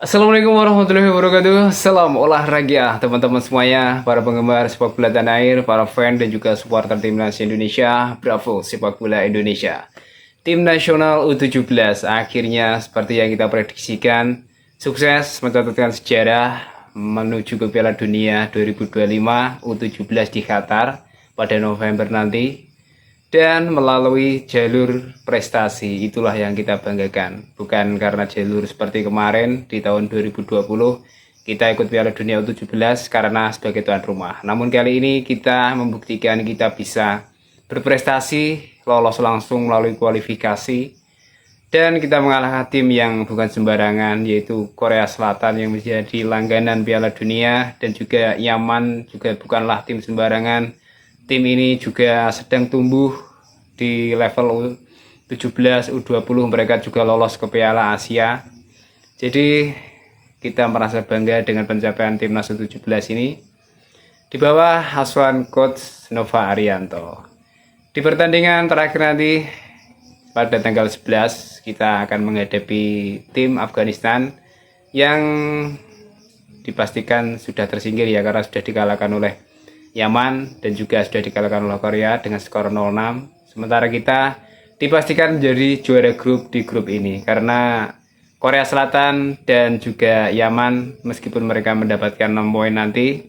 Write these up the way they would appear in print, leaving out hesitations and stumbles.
Assalamualaikum warahmatullahi wabarakatuh. Salam olahraga teman-teman semuanya, para penggemar sepak bola tanah air, para fan dan juga supporter timnas Indonesia. Bravo sepak bola Indonesia. Tim nasional U17 akhirnya seperti yang kita prediksikan sukses mencatatkan sejarah menuju ke Piala Dunia 2025 U17 di Qatar pada November nanti. Dan melalui jalur prestasi, itulah yang kita banggakan. Bukan karena jalur seperti kemarin di tahun 2020 kita ikut Piala Dunia U17 karena sebagai tuan rumah. Namun kali ini kita membuktikan kita bisa berprestasi, lolos langsung melalui kualifikasi, dan kita mengalahkan tim yang bukan sembarangan, yaitu Korea Selatan yang menjadi langganan Piala Dunia, dan juga Yaman juga bukanlah tim sembarangan. Tim ini juga sedang tumbuh di level U17, U20, mereka juga lolos ke Piala Asia. Jadi kita merasa bangga dengan pencapaian timnas U17 ini di bawah asuhan Coach Nova Arianto. Di pertandingan terakhir nanti pada tanggal 11 kita akan menghadapi tim Afghanistan yang dipastikan sudah tersingkir ya, karena sudah dikalahkan oleh Yaman dan juga sudah dikalahkan oleh Korea dengan skor 0-6. Sementara kita dipastikan menjadi juara grup di grup ini karena Korea Selatan dan juga Yaman meskipun mereka mendapatkan 6 poin nanti,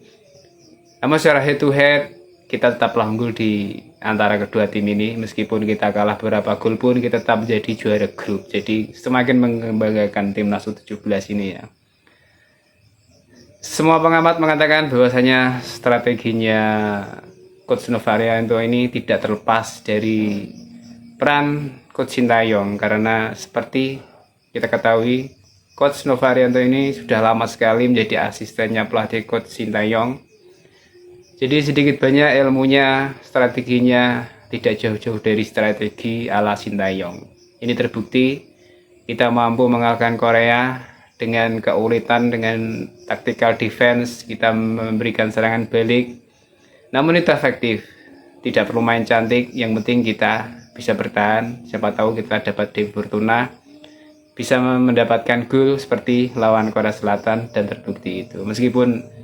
namun secara head to head kita tetaplah unggul di antara kedua tim ini. Meskipun kita kalah beberapa gol pun kita tetap menjadi juara grup. Jadi semakin membanggakan timnas U17 ini ya. Semua pengamat mengatakan bahwasanya strateginya Coach Nova Arianto ini tidak terlepas dari peran Coach Sintayong, karena seperti kita ketahui Coach Nova Arianto ini sudah lama sekali menjadi asistennya pelatih Coach Sintayong. Jadi sedikit banyak ilmunya, strateginya tidak jauh-jauh dari strategi ala Sintayong. Ini terbukti kita mampu mengalahkan Korea dengan keulitan, dengan tactical defense, kita memberikan serangan balik. Namun itu efektif, tidak perlu main cantik, yang penting kita bisa bertahan. Siapa tahu kita dapat Dewi Fortuna, bisa mendapatkan gol seperti lawan Korea Selatan, dan terbukti itu. Meskipun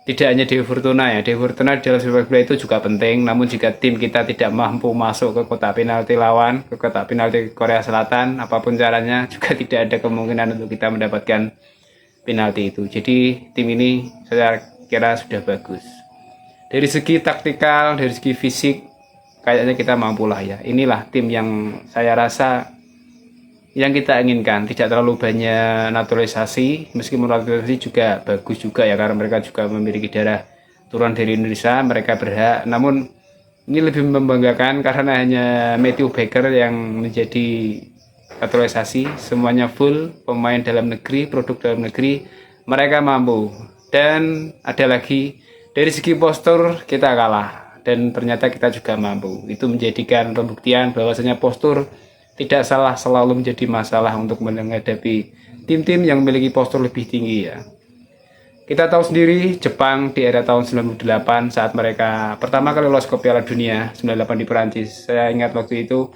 tidak hanya Dewi Fortuna ya, Dewi Fortuna dalam sepak bola itu juga penting. Namun jika tim kita tidak mampu masuk ke kotak penalti lawan, ke kotak penalti Korea Selatan, apapun caranya juga tidak ada kemungkinan untuk kita mendapatkan penalti itu. Jadi tim ini saya kira sudah bagus. Dari segi taktikal, dari segi fisik, kayaknya kita mampu lah ya. Inilah tim yang saya rasa yang kita inginkan. Tidak terlalu banyak naturalisasi, meskipun naturalisasi juga bagus juga ya, karena mereka juga memiliki darah turun dari Indonesia, mereka berhak. Namun ini lebih membanggakan karena hanya Matthew Baker yang menjadi naturalisasi, semuanya full pemain dalam negeri, produk dalam negeri, mereka mampu. Dan ada lagi, dari segi postur kita kalah, dan ternyata kita juga mampu. Itu menjadikan pembuktian bahwasanya postur tidak salah selalu menjadi masalah untuk menghadapi tim-tim yang memiliki postur lebih tinggi ya. Kita tahu sendiri Jepang di era tahun 98 saat mereka pertama kali lolos ke Piala Dunia 98 di Perancis. Saya ingat waktu itu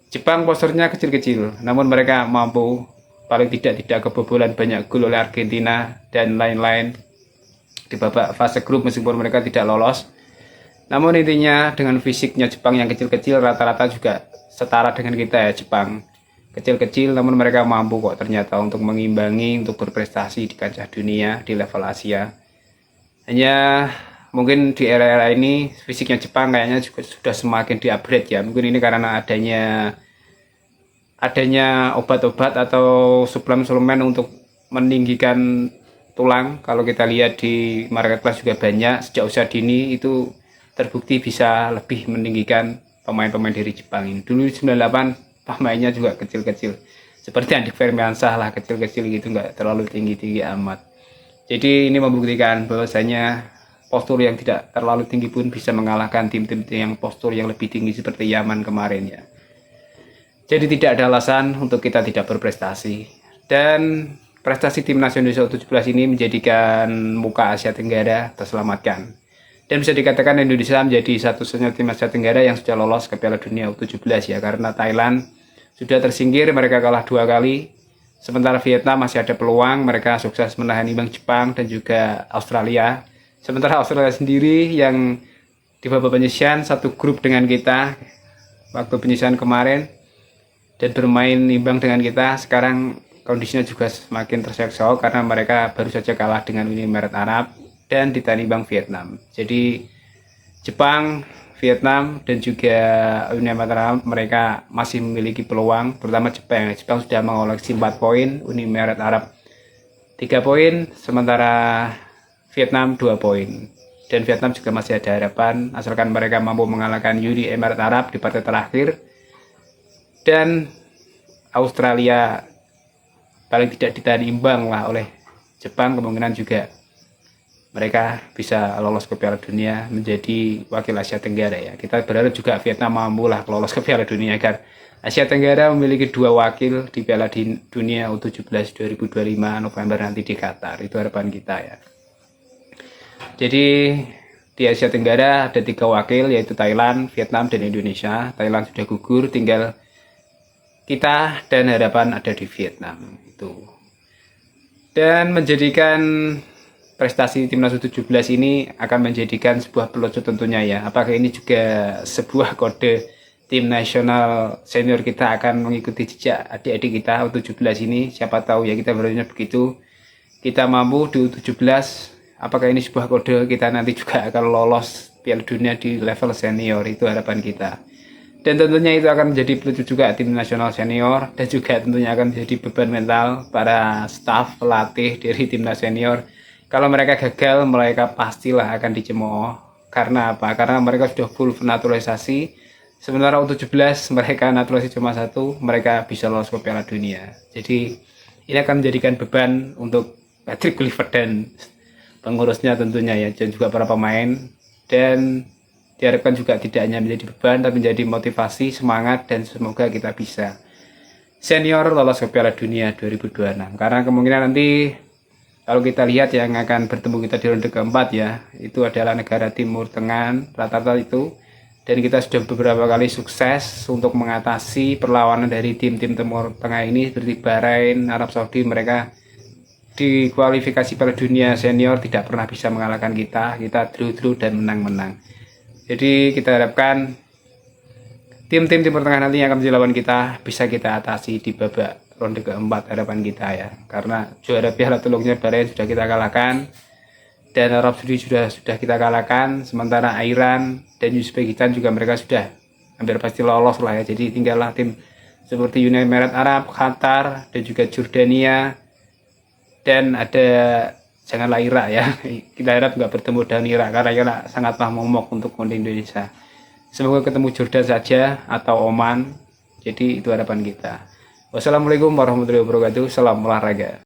Jepang posturnya kecil-kecil, namun mereka mampu paling tidak kebobolan banyak gol oleh Argentina dan lain-lain di babak fase grup meskipun mereka tidak lolos. Namun intinya dengan fisiknya Jepang yang kecil-kecil rata-rata juga setara dengan kita ya. Jepang kecil-kecil namun mereka mampu kok ternyata untuk mengimbangi, untuk berprestasi di kancah dunia, di level Asia. Hanya mungkin di era-era ini fisiknya Jepang kayaknya juga sudah semakin di-upgrade ya. Mungkin ini karena adanya obat-obat atau suplemen-suplemen untuk meninggikan tulang. Kalau kita lihat di marketplace juga banyak, sejak usia dini itu terbukti bisa lebih meninggikan pemain-pemain dari Jepang ini. Dulu 98 pemainnya juga kecil-kecil, seperti Andik Firmansyah lah, kecil-kecil gitu, nggak terlalu tinggi-tinggi amat. Jadi ini membuktikan bahwasanya postur yang tidak terlalu tinggi pun bisa mengalahkan tim-tim yang postur yang lebih tinggi seperti Yaman kemarin ya. Jadi tidak ada alasan untuk kita tidak berprestasi. Dan prestasi timnas Indonesia U17 ini menjadikan muka Asia Tenggara terselamatkan. Dan bisa dikatakan Indonesia menjadi satu-satunya tim Asia Tenggara yang sudah lolos ke Piala Dunia U17 ya, karena Thailand sudah tersingkir, mereka kalah 2 kali. Sementara Vietnam masih ada peluang, mereka sukses menahan imbang Jepang dan juga Australia. Sementara Australia sendiri yang di babak penyisihan satu grup dengan kita waktu penyisihan kemarin dan bermain imbang dengan kita, sekarang kondisinya juga semakin terseok-seok karena mereka baru saja kalah dengan Uni Emirat Arab dan ditahan imbang Vietnam. Jadi Jepang, Vietnam, dan juga Uni Emirat Arab mereka masih memiliki peluang, terutama Jepang. Jepang sudah mengoleksi 4 poin, Uni Emirat Arab 3 poin, sementara Vietnam 2 poin. Dan Vietnam juga masih ada harapan asalkan mereka mampu mengalahkan Uni Emirat Arab di partai terakhir. Dan Australia paling tidak ditahan imbang lah oleh Jepang, kemungkinan juga mereka bisa lolos ke Piala Dunia menjadi wakil Asia Tenggara ya. Kita berharap juga Vietnam mampu lah lolos ke Piala Dunia agar Asia Tenggara memiliki 2 wakil di Piala Dunia U17 2025 November nanti di Qatar. Itu harapan kita ya. Jadi di Asia Tenggara ada 3 wakil yaitu Thailand, Vietnam, dan Indonesia. Thailand sudah gugur, tinggal kita dan harapan ada di Vietnam itu. Dan menjadikan prestasi timnas U17 ini akan menjadikan sebuah pelocor tentunya ya. Apakah ini juga sebuah kode tim nasional senior kita akan mengikuti jejak adik-adik kita U17 ini? Siapa tahu ya, kita berharapnya begitu. Kita mampu di U17, apakah ini sebuah kode kita nanti juga akan lolos Piala Dunia di level senior? Itu harapan kita. Dan tentunya itu akan menjadi pelcu juga tim nasional senior, dan juga tentunya akan menjadi beban mental para staf pelatih dari timnas senior. Kalau mereka gagal, mereka pastilah akan dicemooh. Karena apa? Karena mereka sudah full naturalisasi. Sementara U17 mereka naturalisasi cuma 1, mereka bisa lolos ke Piala Dunia. Jadi ini akan menjadikan beban untuk Patrick Kluivert dan pengurusnya tentunya ya, dan juga para pemain. Dan diharapkan juga tidak hanya menjadi beban, tapi menjadi motivasi, semangat, dan semoga kita bisa senior lolos ke Piala Dunia 2026. Karena kemungkinan nanti kalau kita lihat yang akan bertemu kita di ronde keempat ya, itu adalah negara Timur Tengah rata-rata itu. Dan kita sudah beberapa kali sukses untuk mengatasi perlawanan dari tim-tim Timur Tengah ini seperti Bahrain, Arab Saudi. Mereka di kualifikasi Piala Dunia senior tidak pernah bisa mengalahkan kita. Kita draw-draw dan menang-menang. Jadi kita harapkan tim-tim Timur Tengah nanti yang akan menjadi lawan kita bisa kita atasi di babak ronde keempat, harapan kita ya. Karena juara Piala Teluknya Bahrain sudah kita kalahkan, dan Arab Saudi sudah kita kalahkan. Sementara Iran dan Uzbekistan juga mereka sudah hampir pasti lolos lah ya. Jadi tinggallah tim seperti Uni Emirat Arab, Qatar, dan juga Jordania, dan ada janganlah Irak ya. Kita harap nggak bertemu dengan Irak karena Irak sangatlah momok untuk kontingen Indonesia. Semoga ketemu Jordan saja atau Oman. Jadi itu harapan kita. Wassalamualaikum warahmatullahi wabarakatuh. Salam olahraga.